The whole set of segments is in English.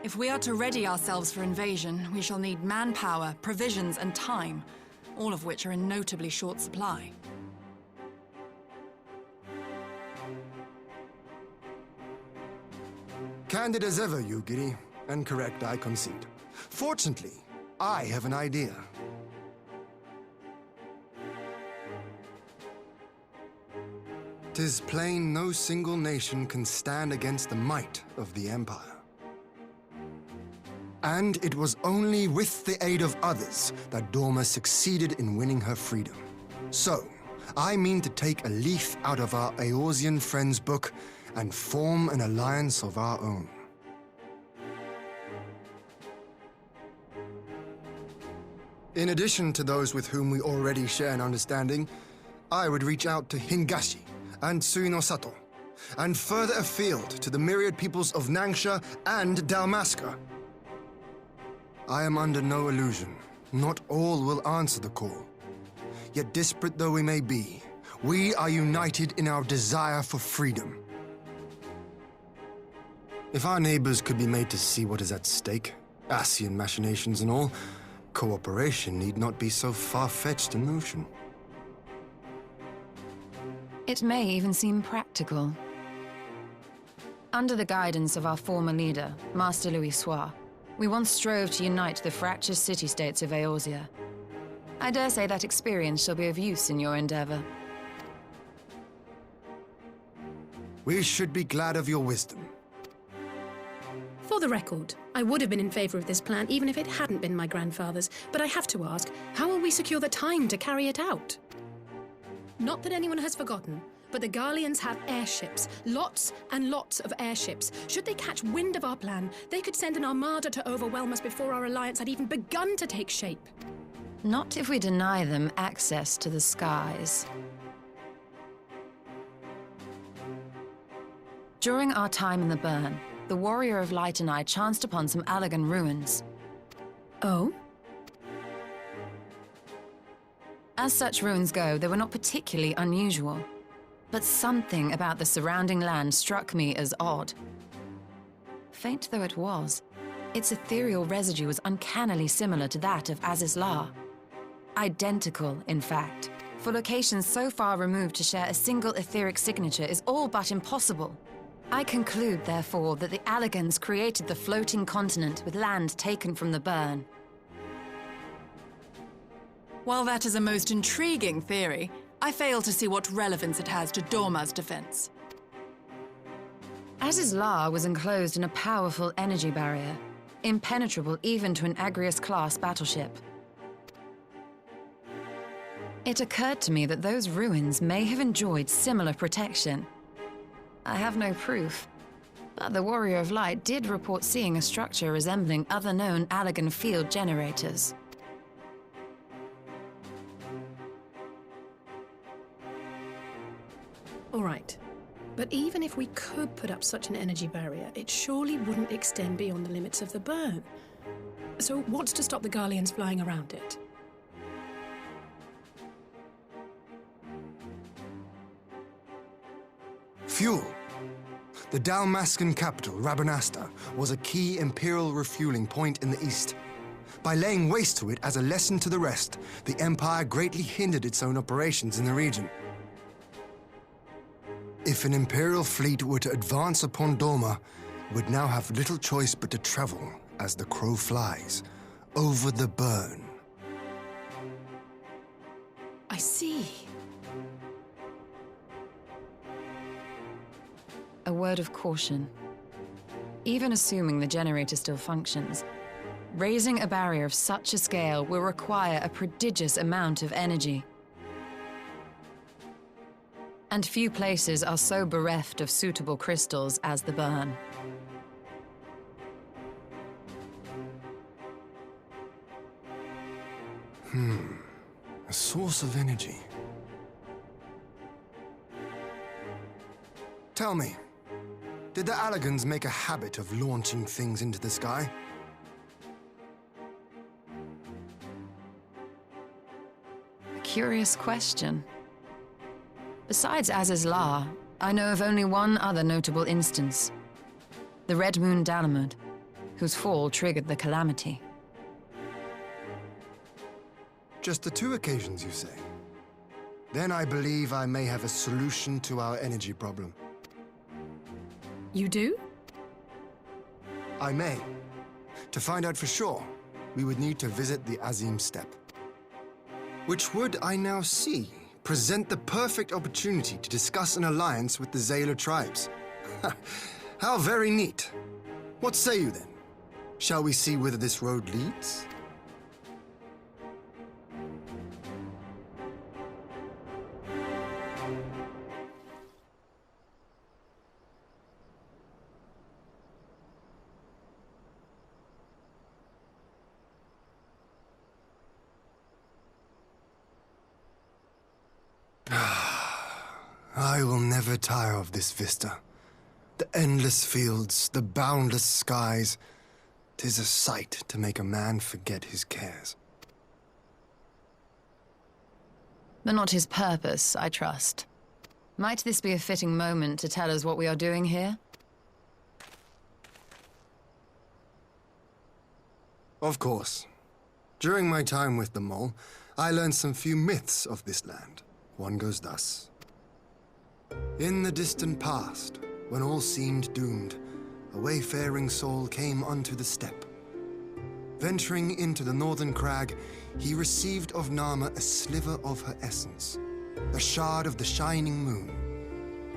If we are to ready ourselves for invasion, we shall need manpower, provisions, and time, all of which are in notably short supply. Candid as ever, Yugiri, and correct, I concede. Fortunately, I have an idea. 'Tis plain no single nation can stand against the might of the Empire. And it was only with the aid of others that Dorma succeeded in winning her freedom. So, I mean to take a leaf out of our Eorzean friends' book and form an alliance of our own. In addition to those with whom we already share an understanding, I would reach out to Hingashi and Suinosato, and further afield to the myriad peoples of Nangsha and Dalmasca. I am under no illusion. Not all will answer the call. Yet disparate though we may be, we are united in our desire for freedom. If our neighbors could be made to see what is at stake, Asian machinations and all, cooperation need not be so far-fetched a notion. It may even seem practical. Under the guidance of our former leader, Master Louis Soir, we once strove to unite the fractious city-states of Eorzea. I dare say that experience shall be of use in your endeavor. We should be glad of your wisdom. For the record, I would have been in favor of this plan even if it hadn't been my grandfather's, but I have to ask, how will we secure the time to carry it out? Not that anyone has forgotten, but the Garleans have airships. Lots and lots of airships. Should they catch wind of our plan, they could send an armada to overwhelm us before our alliance had even begun to take shape. Not if we deny them access to the skies. During our time in the Burn, the Warrior of Light and I chanced upon some Allagan ruins. Oh? As such ruins go, they were not particularly unusual. But something about the surrounding land struck me as odd. Faint though it was, its ethereal residue was uncannily similar to that of Azizlar. Identical, in fact. For locations so far removed to share a single etheric signature is all but impossible. I conclude, therefore, that the Allagans created the floating continent with land taken from the Burn. While that is a most intriguing theory, I fail to see what relevance it has to Dorma's defense. Azizlar was enclosed in a powerful energy barrier, impenetrable even to an Agrias-class battleship. It occurred to me that those ruins may have enjoyed similar protection. I have no proof, but the Warrior of Light did report seeing a structure resembling other known Allagan field generators. All right. But even if we could put up such an energy barrier, it surely wouldn't extend beyond the limits of the Burn. So what's to stop the Garleans flying around it? Fuel. The Dalmascan capital, Rabanasta, was a key Imperial refueling point in the east. By laying waste to it as a lesson to the rest, the Empire greatly hindered its own operations in the region. If an Imperial fleet were to advance upon Dorma, it would now have little choice but to travel, as the crow flies, over the Burn. I see. A word of caution. Even assuming the generator still functions, raising a barrier of such a scale will require a prodigious amount of energy. And few places are so bereft of suitable crystals as the Burn. A source of energy. Tell me, did the Allagans make a habit of launching things into the sky? A curious question. Besides Azizlar, I know of only one other notable instance. The Red Moon Dalamud, whose fall triggered the calamity. Just the 2 occasions, you say? Then I believe I may have a solution to our energy problem. You do? I may. To find out for sure, we would need to visit the Azim Steppe. Which would, I now see, present the perfect opportunity to discuss an alliance with the Zayla tribes. How very neat. What say you then? Shall we see whither this road leads? I will never tire of this vista. The endless fields, the boundless skies. 'Tis a sight to make a man forget his cares. But not his purpose, I trust. Might this be a fitting moment to tell us what we are doing here? Of course. During my time with the mole, I learned some few myths of this land. One goes thus. In the distant past, when all seemed doomed, a wayfaring soul came unto the steppe. Venturing into the northern crag, he received of Nama a sliver of her essence, a shard of the shining moon,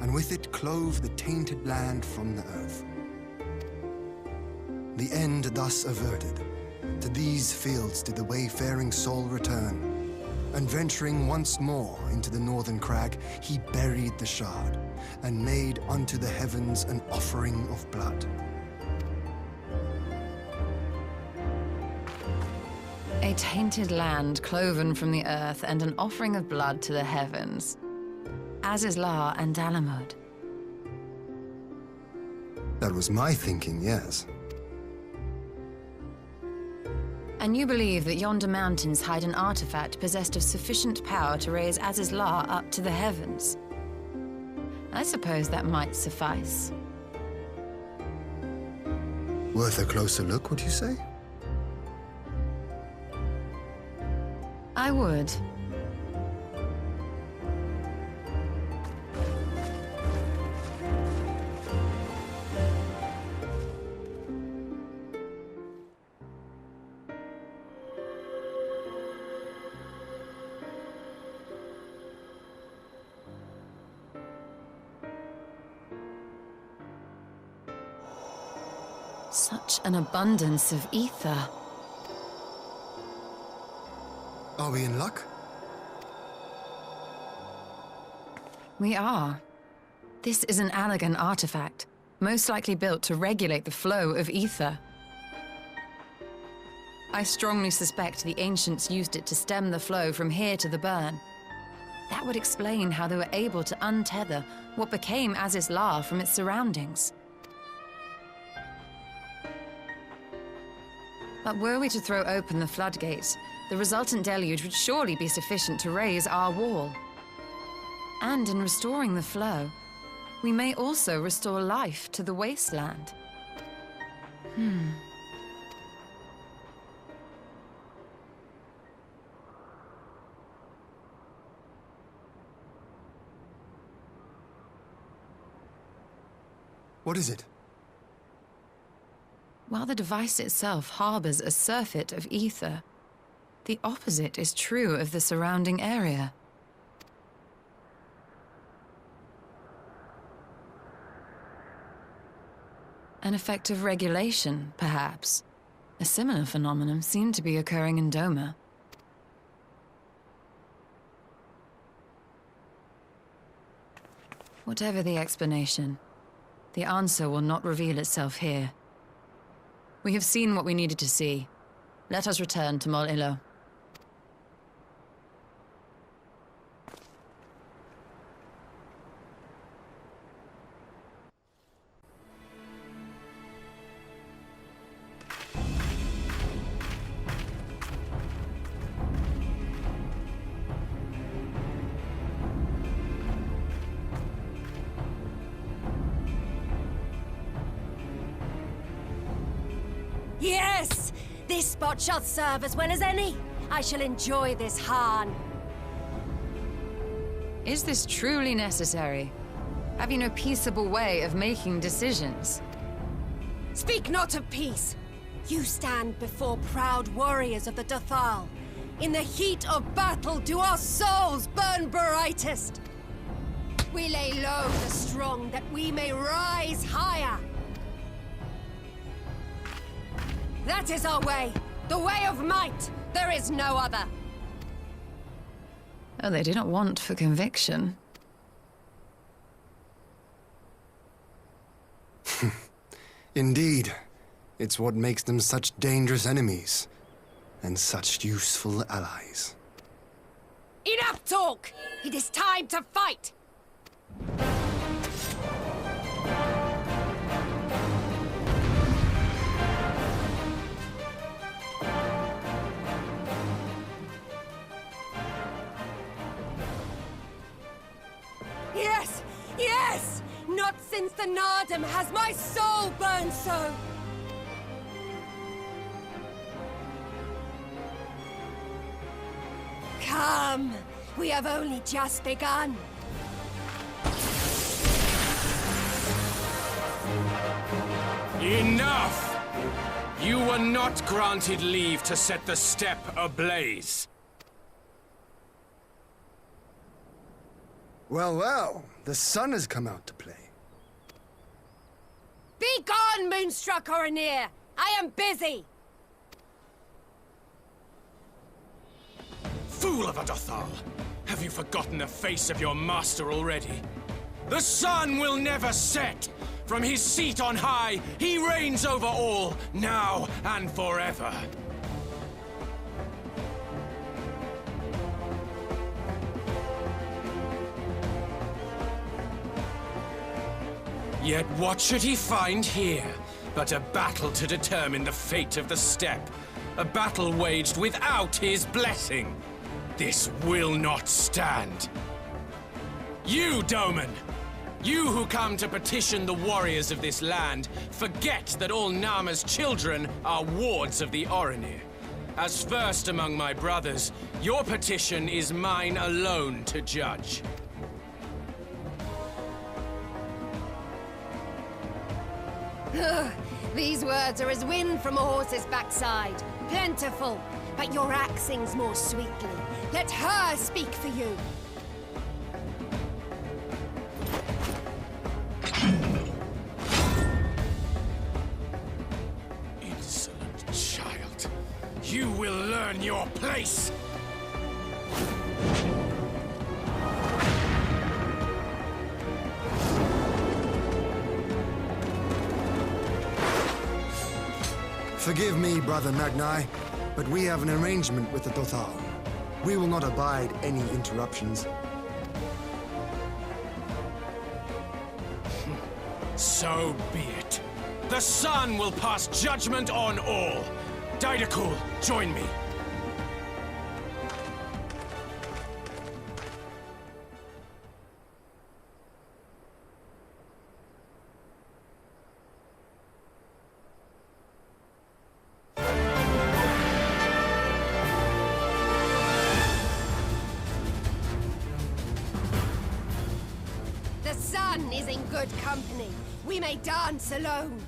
and with it clove the tainted land from the earth. The end thus averted, to these fields did the wayfaring soul return, and venturing once more into the northern crag, he buried the shard, and made unto the heavens an offering of blood. A tainted land cloven from the earth and an offering of blood to the heavens. Azizlar and Dalamud. That was my thinking, yes. And you believe that yonder mountains hide an artifact possessed of sufficient power to raise Azizlar up to the heavens? I suppose that might suffice. Worth a closer look, would you say? I would. Such an abundance of ether. Are we in luck? We are. This is an Allagan artifact, most likely built to regulate the flow of ether. I strongly suspect the ancients used it to stem the flow from here to the burn. That would explain how they were able to untether what became Azizlar from its surroundings. But were we to throw open the floodgates, the resultant deluge would surely be sufficient to raise our wall. And in restoring the flow, we may also restore life to the wasteland. What is it? While the device itself harbors a surfeit of ether, the opposite is true of the surrounding area. An effect of regulation, perhaps. A similar phenomenon seemed to be occurring in Doma. Whatever the explanation, the answer will not reveal itself here. We have seen what we needed to see. Let us return to Mol Ilo. Yes! This spot shall serve as well as any. I shall enjoy this Hahn. Is this truly necessary? Have you no peaceable way of making decisions? Speak not of peace. You stand before proud warriors of the Dothal. In the heat of battle do our souls burn brightest. We lay low the strong that we may rise higher. That is our way. The way of might. There is no other. Oh, they do not want for conviction. Indeed. It's what makes them such dangerous enemies. And such useful allies. Enough talk! It is time to fight! Yes! Yes! Not since the Nardum has my soul burned so! Come! We have only just begun. Enough! You were not granted leave to set the steppe ablaze. Well, well, the sun has come out to play. Be gone, Moonstruck Oronir! I am busy! Fool of a Dothal! Have you forgotten the face of your master already? The sun will never set! From his seat on high, he reigns over all, now and forever. Yet what should he find here but a battle to determine the fate of the steppe? A battle waged without his blessing. This will not stand. You, Doman! You who come to petition the warriors of this land, forget that all Nama's children are wards of the Oronir. As first among my brothers, your petition is mine alone to judge. These words are as wind from a horse's backside. Plentiful, but your axe sings more sweetly. Let her speak for you. Insolent child. You will learn your place! Forgive me, Brother Magni, but we have an arrangement with the Dothal. We will not abide any interruptions. So be it. The sun will pass judgment on all. Didakul, join me. The sun is in good company. We may dance alone.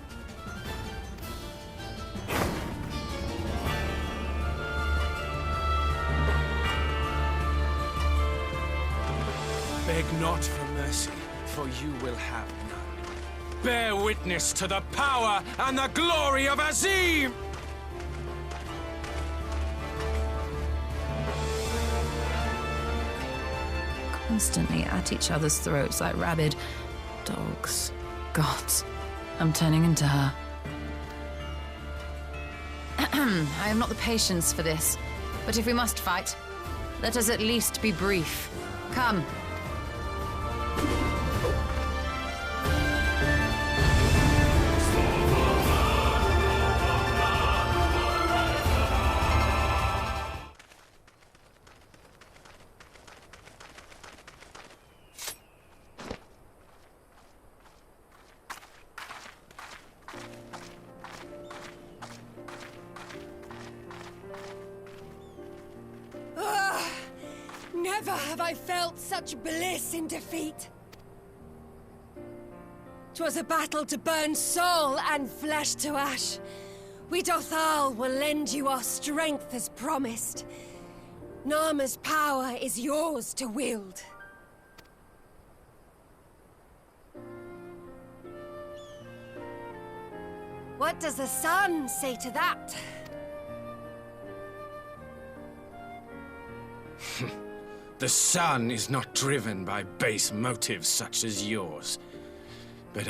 Beg not for mercy, for you will have none. Bear witness to the power and the glory of Azim! Constantly at each other's throats like rabid dogs. Gods, I'm turning into her. I have not the patience for this, but if we must fight, let us at least be brief. Come. Never have I felt such bliss in defeat. 'Twas a battle to burn soul and flesh to ash. We Dothal will lend you our strength as promised. Nama's power is yours to wield. What does the sun say to that? The sun is not driven by base motives such as yours. But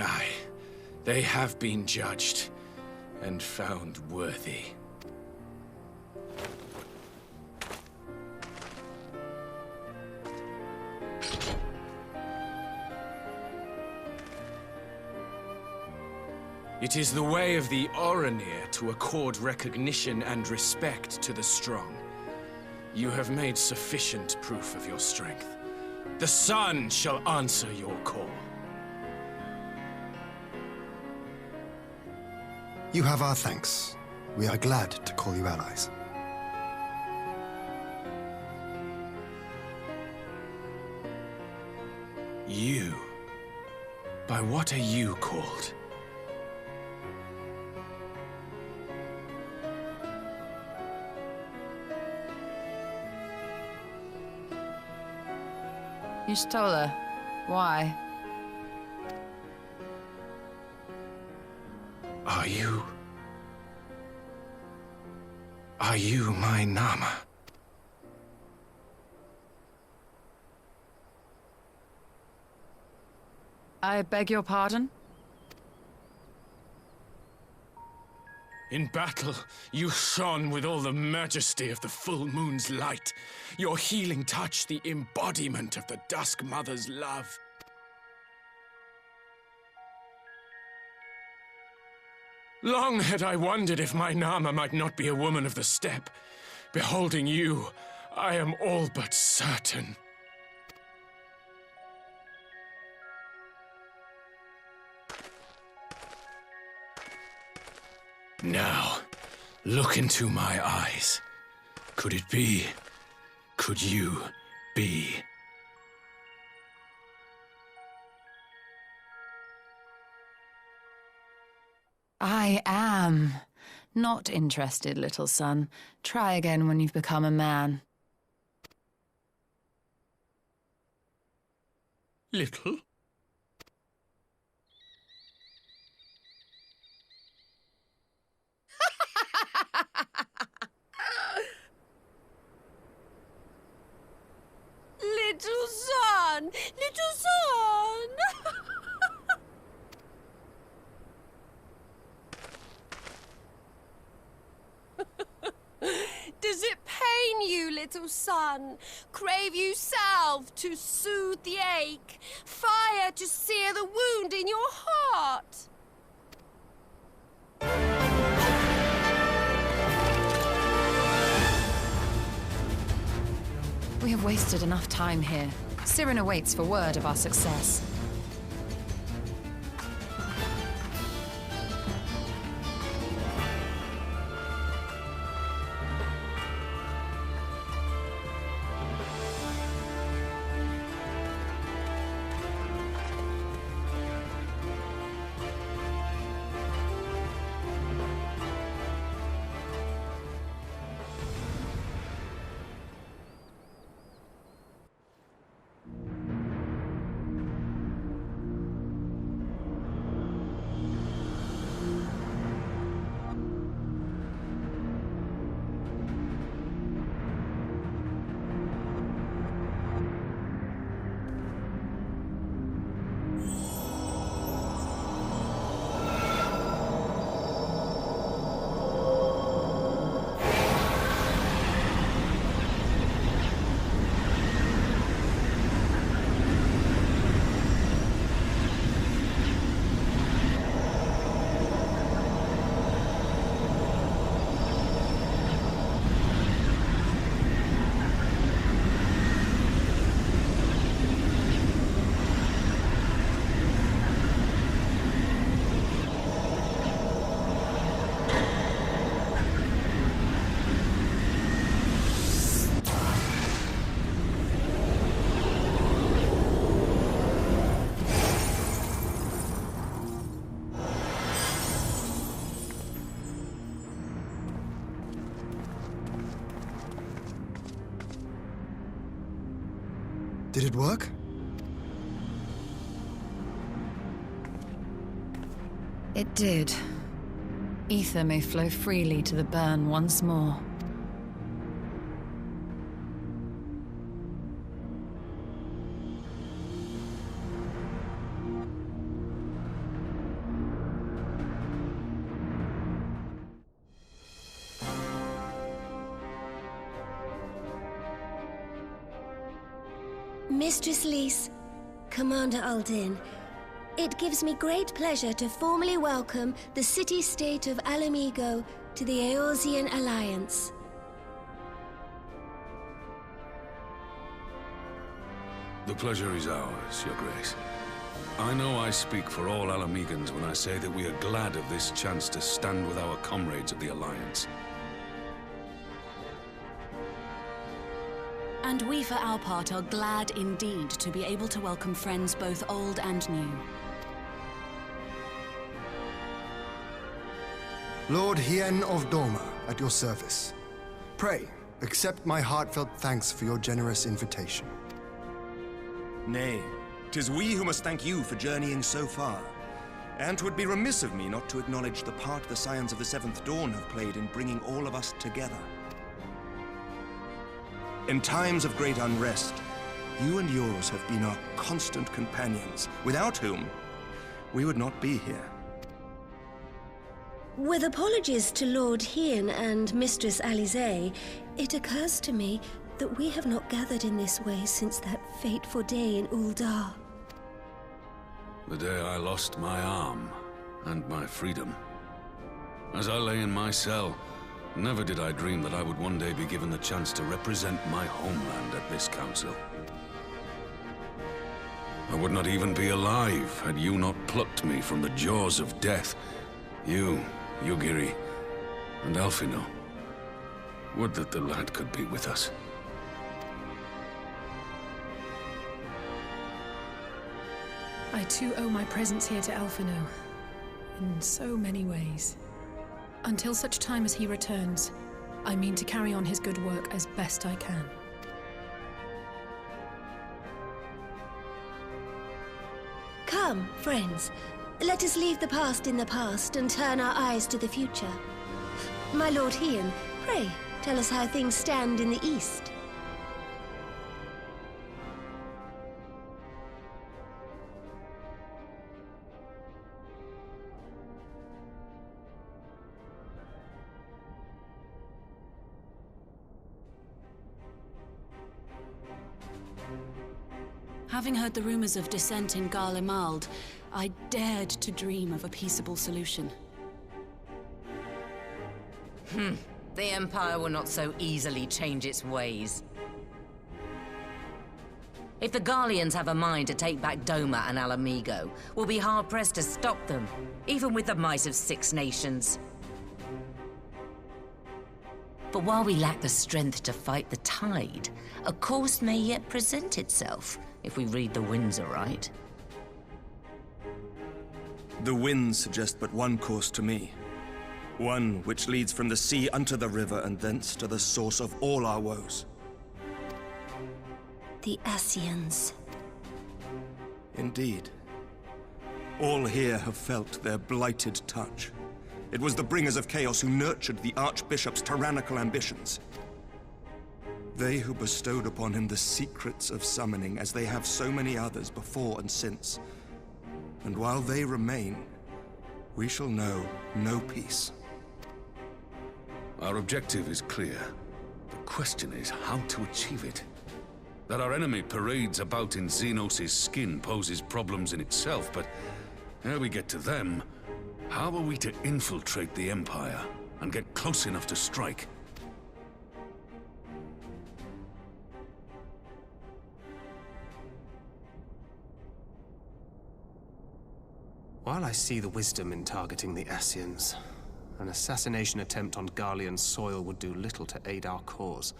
they have been judged and found worthy. It is the way of the Oranir to accord recognition and respect to the strong. You have made sufficient proof of your strength. The sun shall answer your call. You have our thanks. We are glad to call you allies. You? By what are you called? Y'shtola. Why? Are you my Nama? I beg your pardon? In battle, you shone with all the majesty of the full moon's light. Your healing touch, the embodiment of the Dusk Mother's love. Long had I wondered if my Nama might not be a woman of the steppe. Beholding you, I am all but certain. Now, look into my eyes. Could it be? Could you be? I am. Not interested, little son. Try again when you've become a man. Little? Little son! Little son! Does it pain you, little son? Crave you salve to soothe the ache? Fire to sear the wound in your heart? We have wasted enough time here. Siren awaits for word of our success. Did it work? It did. Ether may flow freely to the burn once more. Mistress Lys, Commander Aldin, it gives me great pleasure to formally welcome the city-state of Alamigo to the Eorzean Alliance. The pleasure is ours, Your Grace. I know I speak for all Alamegans when I say that we are glad of this chance to stand with our comrades of the Alliance. And we, for our part, are glad indeed to be able to welcome friends both old and new. Lord Hien of Doma, at your service. Pray, accept my heartfelt thanks for your generous invitation. Nay, 'tis we who must thank you for journeying so far. And 'twould be remiss of me not to acknowledge the part the Scions of the Seventh Dawn have played in bringing all of us together. In times of great unrest, you and yours have been our constant companions, without whom we would not be here. With apologies to Lord Hien and Mistress Alisaie, it occurs to me that we have not gathered in this way since that fateful day in Uldar. The day I lost my arm and my freedom. As I lay in my cell, never did I dream that I would one day be given the chance to represent my homeland at this council. I would not even be alive had you not plucked me from the jaws of death. You, Yugiri, and Alphino. Would that the lad could be with us. I too owe my presence here to Alphino, in so many ways. Until such time as he returns, I mean to carry on his good work as best I can. Come, friends. Let us leave the past in the past and turn our eyes to the future. My Lord Hien, pray, tell us how things stand in the East. Having heard the rumors of dissent in Garlemald, I dared to dream of a peaceable solution. The Empire will not so easily change its ways. If the Garleans have a mind to take back Doma and Alamigo, we'll be hard-pressed to stop them, even with the might of 6 nations. But while we lack the strength to fight the tide, a course may yet present itself, if we read the winds aright. The winds suggest but one course to me. One which leads from the sea unto the river and thence to the source of all our woes. The Ascians. Indeed. All here have felt their blighted touch. It was the bringers of chaos who nurtured the Archbishop's tyrannical ambitions. They who bestowed upon him the secrets of summoning, as they have so many others before and since. And while they remain, we shall know no peace. Our objective is clear. The question is how to achieve it. That our enemy parades about in Xenos' skin poses problems in itself, but ere we get to them, how are we to infiltrate the Empire and get close enough to strike? While I see the wisdom in targeting the Ascians, an assassination attempt on Garlean soil would do little to aid our cause,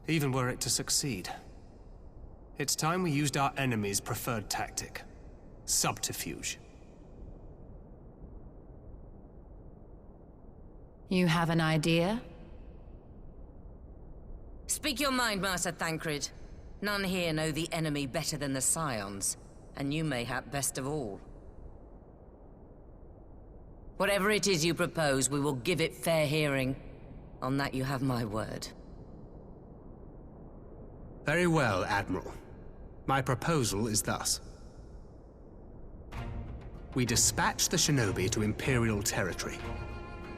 even were it to succeed. It's time we used our enemy's preferred tactic: subterfuge. You have an idea? Speak your mind, Master Thancred. None here know the enemy better than the Scions, and you mayhap best of all. Whatever it is you propose, we will give it fair hearing. On that you have my word. Very well, Admiral. My proposal is thus. We dispatch the shinobi to Imperial territory.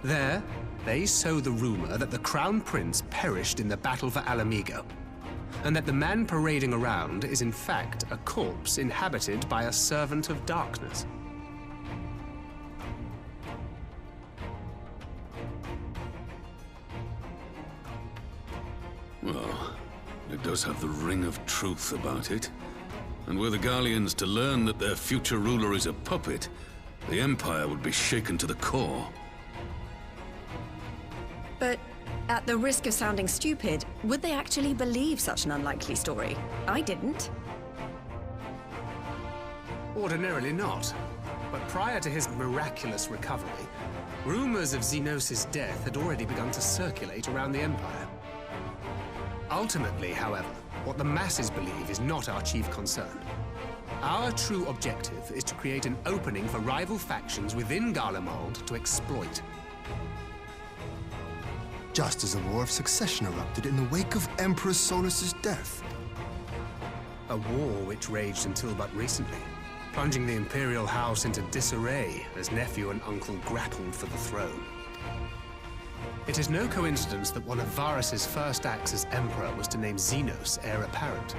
There, they sow the rumor that the Crown Prince perished in the battle for Alamigo, and that the man parading around is in fact a corpse inhabited by a servant of darkness. Well, it does have the ring of truth about it. And were the Garleans to learn that their future ruler is a puppet, the Empire would be shaken to the core. But at the risk of sounding stupid, would they actually believe such an unlikely story? I didn't. Ordinarily not. But prior to his miraculous recovery, rumors of Xenos' death had already begun to circulate around the Empire. Ultimately, however, what the masses believe is not our chief concern. Our true objective is to create an opening for rival factions within Garlemald to exploit. Just as a war of succession erupted in the wake of Emperor Solus's death. A war which raged until but recently, plunging the Imperial House into disarray as nephew and uncle grappled for the throne. It is no coincidence that one of Varus's first acts as Emperor was to name Xenos heir apparent,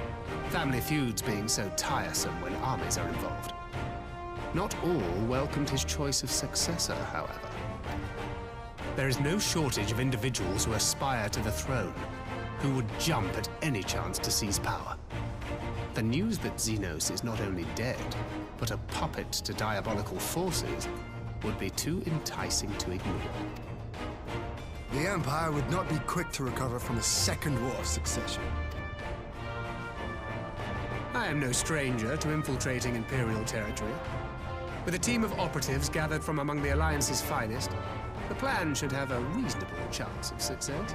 family feuds being so tiresome when armies are involved. Not all welcomed his choice of successor, however. There is no shortage of individuals who aspire to the throne, who would jump at any chance to seize power. The news that Xenos is not only dead, but a puppet to diabolical forces would be too enticing to ignore. The Empire would not be quick to recover from a second war of succession. I am no stranger to infiltrating Imperial territory. With a team of operatives gathered from among the Alliance's finest, the plan should have a reasonable chance of success.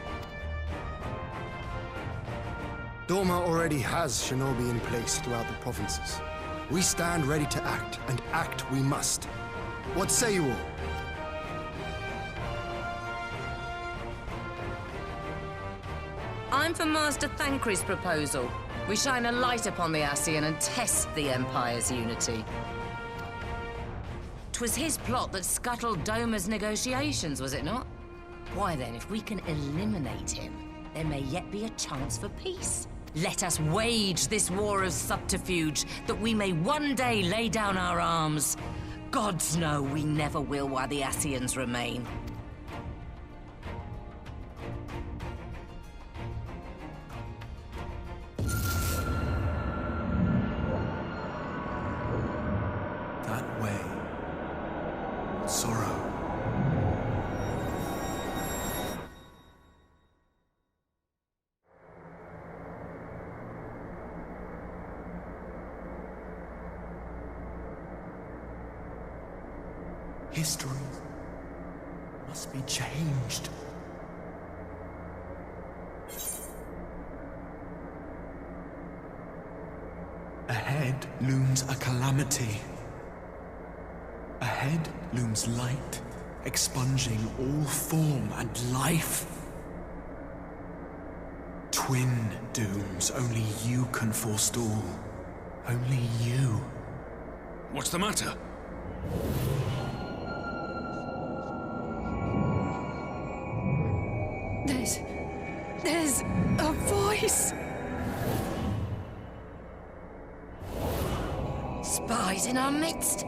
Doma already has shinobi in place throughout the provinces. We stand ready to act, and act we must. What say you all? I'm for Master Thancred's proposal. We shine a light upon the Ascian and test the Empire's unity. 'Twas his plot that scuttled Doma's negotiations, was it not? Why then, if we can eliminate him, there may yet be a chance for peace. Let us wage this war of subterfuge, that we may one day lay down our arms. Gods know we never will while the Ascians remain. That way. Sorrow. History must be changed. Ahead looms a calamity. Ahead looms light, expunging all form and life. Twin dooms only you can forestall. Only you. What's the matter? There's a voice. Spies in our midst?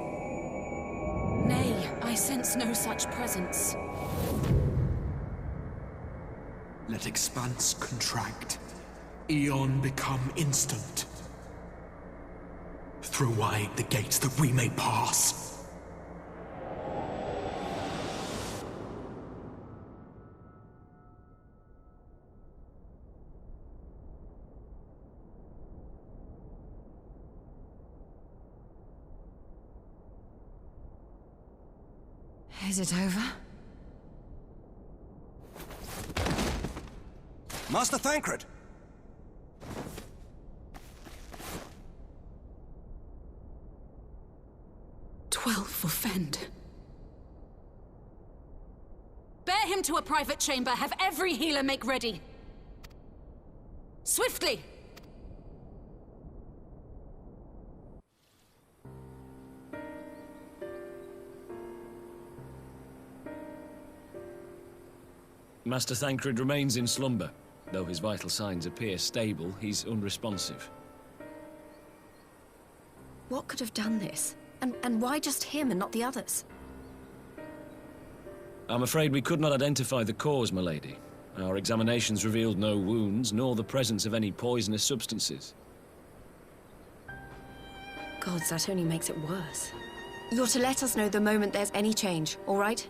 Nay, I sense no such presence. Let expanse contract. Eon become instant. Throw wide the gates that we may pass. Is it over? Master Thancred! forfend. Bear him to a private chamber. Have every healer make ready. Swiftly! Master Thancred remains in slumber. Though his vital signs appear stable, he's unresponsive. What could have done this? And why just him and not the others? I'm afraid we could not identify the cause, my lady. Our examinations revealed no wounds, nor the presence of any poisonous substances. Gods, that only makes it worse. You're to let us know the moment there's any change, all right?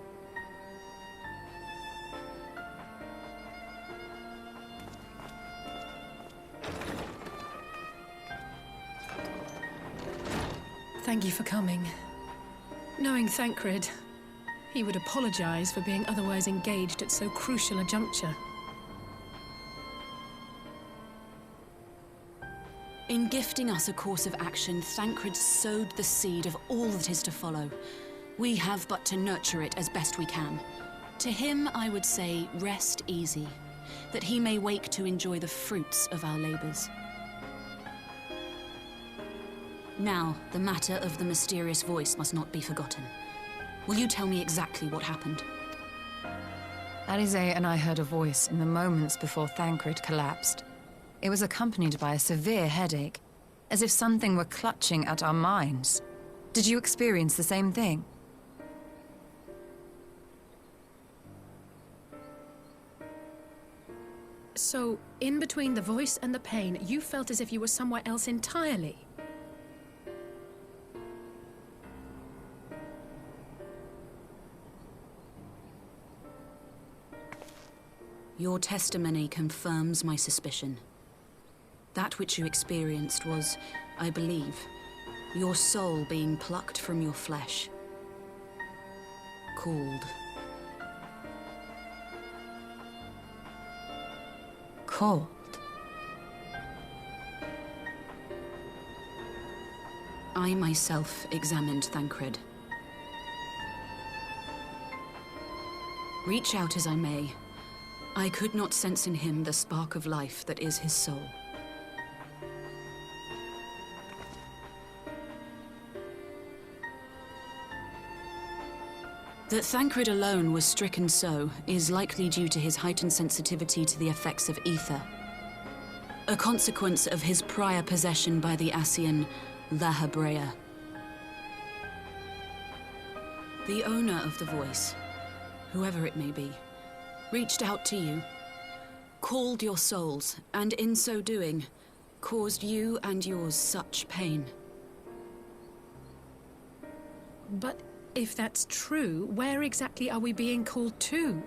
Thank you for coming. Knowing Thancred, he would apologize for being otherwise engaged at so crucial a juncture. In gifting us a course of action, Thancred sowed the seed of all that is to follow. We have but to nurture it as best we can. To him, I would say, rest easy, that he may wake to enjoy the fruits of our labors. Now, the matter of the mysterious voice must not be forgotten. Will you tell me exactly what happened? Alizé and I heard a voice in the moments before Thancred collapsed. It was accompanied by a severe headache, as if something were clutching at our minds. Did you experience the same thing? So, in between the voice and the pain, you felt as if you were somewhere else entirely. Your testimony confirms my suspicion. That which you experienced was, I believe, your soul being plucked from your flesh. Called. Called? I myself examined Thancred. Reach out as I may, I could not sense in him the spark of life that is his soul. That Thancred alone was stricken so is likely due to his heightened sensitivity to the effects of ether, a consequence of his prior possession by the Ascian La Hebrea. The owner of the voice, whoever it may be, reached out to you, called your souls, and in so doing, caused you and yours such pain. But if that's true, where exactly are we being called to?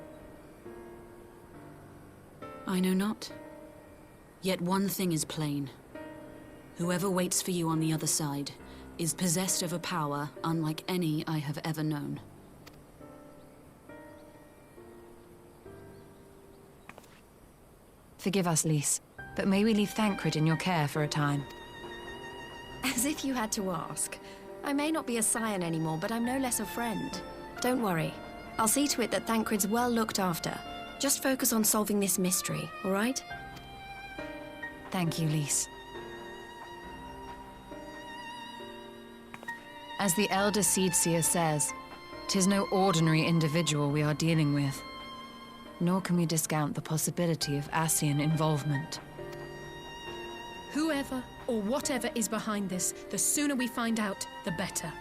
I know not. Yet one thing is plain. Whoever waits for you on the other side is possessed of a power unlike any I have ever known. Forgive us, Lys, but may we leave Thancred in your care for a time? As if you had to ask. I may not be a scion anymore, but I'm no less a friend. Don't worry. I'll see to it that Thancred's well looked after. Just focus on solving this mystery, all right? Thank you, Lys. As the Elder Seedseer says, 'tis no ordinary individual we are dealing with. Nor can we discount the possibility of Ascian involvement. Whoever or whatever is behind this, the sooner we find out, the better.